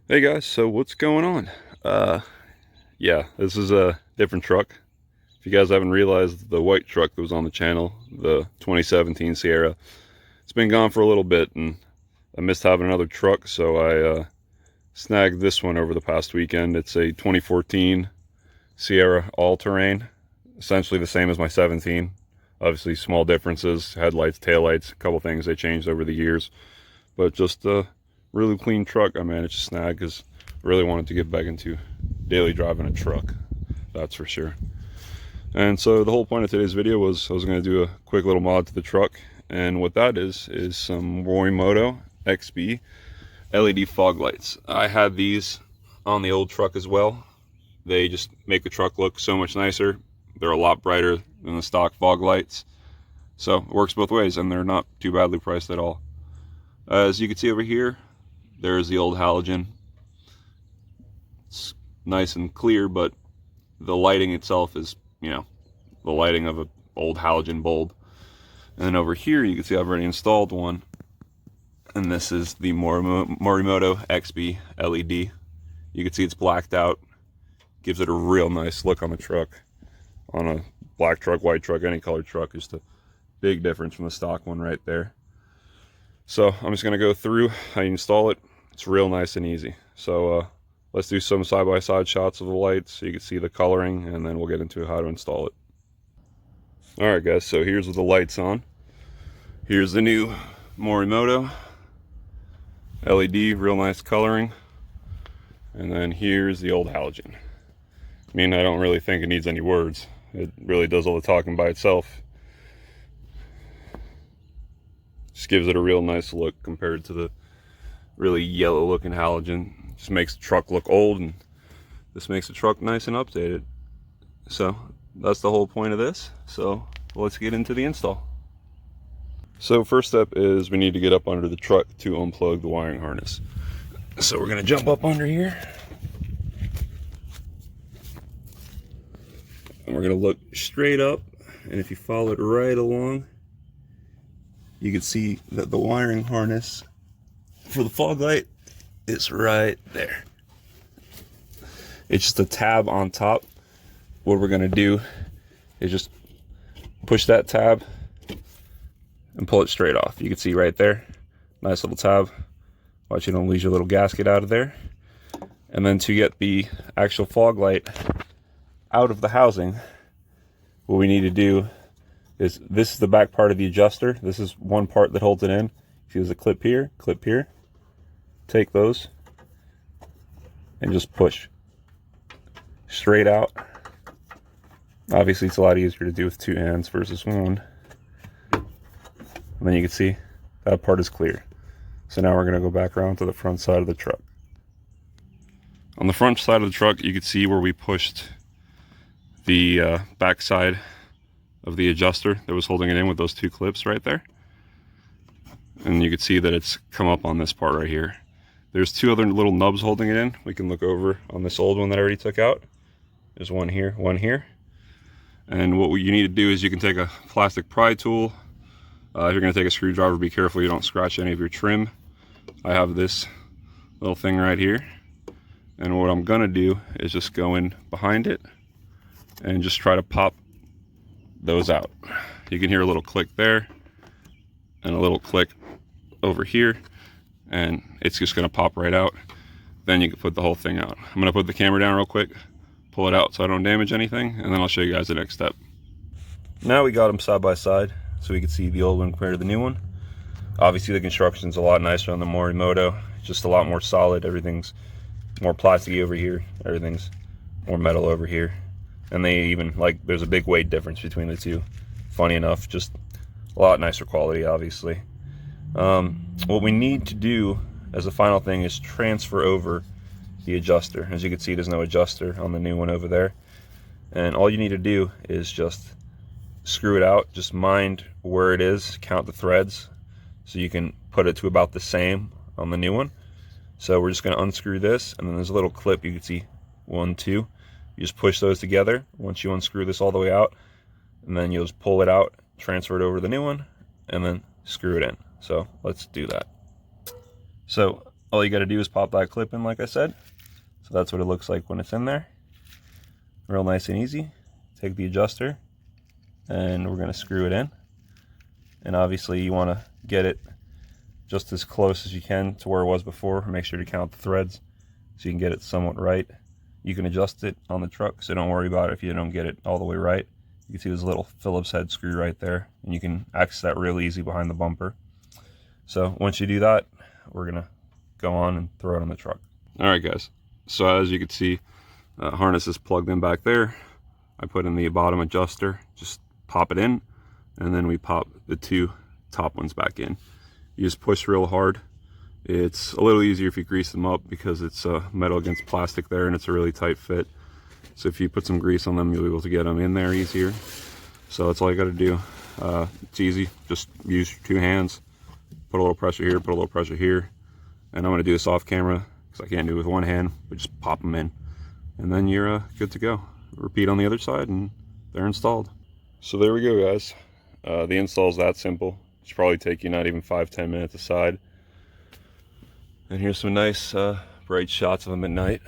Hey guys, so what's going on? Yeah, this is a different truck. If you guys haven't realized, the white truck that was on the channel, the 2017 Sierra, it's been gone for a little bit, and I missed having another truck, so I snagged this one over the past weekend. It's a 2014 Sierra all-terrain, essentially the same as my 17. Obviously, small differences, headlights, taillights, a couple things they changed over the years, but just a really clean truck I managed to snag because I really wanted to get back into daily driving a truck, that's for sure. And so the whole point of today's video was I was going to do a quick little mod to the truck, and what that is some Morimoto XB LED fog lights. I had these on the old truck as well. They just make the truck look so much nicer. They're a lot brighter than the stock fog lights, so it works both ways, and they're not too badly priced at all. As you can see over here, there's the old halogen. It's nice and clear, but the lighting itself is, the lighting of an old halogen bulb. And then over here, you can see I've already installed one. And this is the Morimoto XB LED. You can see it's blacked out. Gives it a real nice look on the truck. On a black truck, white truck, any colored truck, just a big difference from the stock one right there. So I'm just gonna go through how you install it. It's real nice and easy. So let's do some side-by-side shots of the lights so you can see the coloring, and then we'll get into how to install it. All right, guys, so here's with the lights on. Here's the new Morimoto LED, real nice coloring. And then here's the old halogen. I mean, I don't really think it needs any words. It really does all the talking by itself. Just gives it a real nice look compared to the really yellow looking halogen. Just makes the truck look old, and this makes the truck nice and updated. So that's the whole point of this. So let's get into the install. So first step is we need to get up under the truck to unplug the wiring harness. So we're gonna jump up under here, and we're gonna look straight up, and if you follow it right along, you can see that the wiring harness for the fog light is right there. It's just a tab on top. What we're gonna do is just push that tab and pull it straight off. You can see right there, nice little tab. Watch you don't lose your little gasket out of there. And then to get the actual fog light out of the housing, what we need to do is, this is the back part of the adjuster. This is one part that holds it in. See, there's a clip here, take those and just push straight out. Obviously it's a lot easier to do with two hands versus one. And then you can see that part is clear. So now we're going to go back around to the front side of the truck. On the front side of the truck, you can see where we pushed the back side of the adjuster that was holding it in with those two clips right there. And you can see that it's come up on this part right here. There's two other little nubs holding it in. We can look over on this old one that I already took out. There's one here, one here. And what you need to do is you can take a plastic pry tool. If you're going to take a screwdriver, be careful you don't scratch any of your trim. I have this little thing right here. And what I'm going to do is just go in behind it and just try to pop those out. You can hear a little click there and a little click over here, and it's just going to pop right out. Then you can put the whole thing out. I'm going to put the camera down real quick, pull it out so I don't damage anything, and then I'll show you guys the next step. Now we got them side by side so we can see the old one compared to the new one. Obviously the construction's a lot nicer on the Morimoto. It's just a lot more solid. Everything's more plasticky over here, everything's more metal over here. And they even, like, there's a big weight difference between the two. Funny enough, just a lot nicer quality, obviously. What we need to do as a final thing is transfer over the adjuster. As you can see, there's no adjuster on the new one over there. And all you need to do is just screw it out. Just mind where it is, count the threads, so you can put it to about the same on the new one. So we're just going to unscrew this, and then there's a little clip. You can see 1, 2. You just push those together once you unscrew this all the way out, and then you'll just pull it out, transfer it over to the new one, and then screw it in. So let's do that. So all you got to do is pop that clip in, like I said. So that's what it looks like when it's in there. Real nice and easy. Take the adjuster and we're going to screw it in. And obviously you want to get it just as close as you can to where it was before. Make sure to count the threads so you can get it somewhat right. You can adjust it on the truck, so don't worry about it if you don't get it all the way right. You can see there's a little Phillips head screw right there, and you can access that real easy behind the bumper. So once you do that, we're gonna go on and throw it on the truck. All right, guys. So as you can see, harness is plugged in back there. I put in the bottom adjuster, just pop it in, and then we pop the two top ones back in. You just push real hard. It's a little easier if you grease them up because it's metal against plastic there and it's a really tight fit. So if you put some grease on them, you'll be able to get them in there easier. So that's all you got to do. It's easy. Just use your two hands. Put a little pressure here, put a little pressure here. And I'm going to do this off camera because I can't do it with one hand, but just pop them in. And then you're good to go. Repeat on the other side and they're installed. So there we go, guys. The install is that simple. It should probably take you not even 5-10 minutes aside. And here's some nice bright shots of them at night.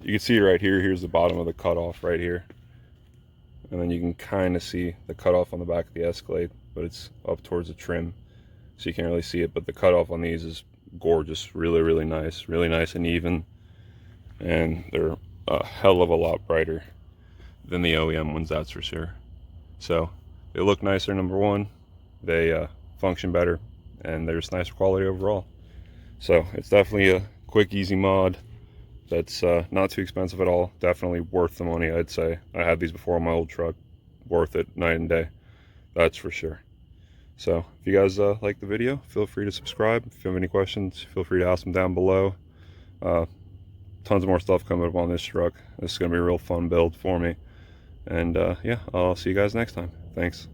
You can see right here, here's the bottom of the cutoff right here. And then you can kind of see the cutoff on the back of the Escalade, but it's up towards the trim, so you can't really see it. But the cutoff on these is gorgeous, really nice and even. And they're a hell of a lot brighter than the OEM ones, that's for sure. So they look nicer, number one. They function better. And there's nicer quality overall. So it's definitely a quick, easy mod that's not too expensive at all. Definitely worth the money, I'd say. I had these before on my old truck. Worth it night and day, that's for sure. So if you guys like the video, feel free to subscribe. If you have any questions, feel free to ask them down below. Tons of more stuff coming up on this truck. This is going to be a real fun build for me. And yeah, I'll see you guys next time. Thanks.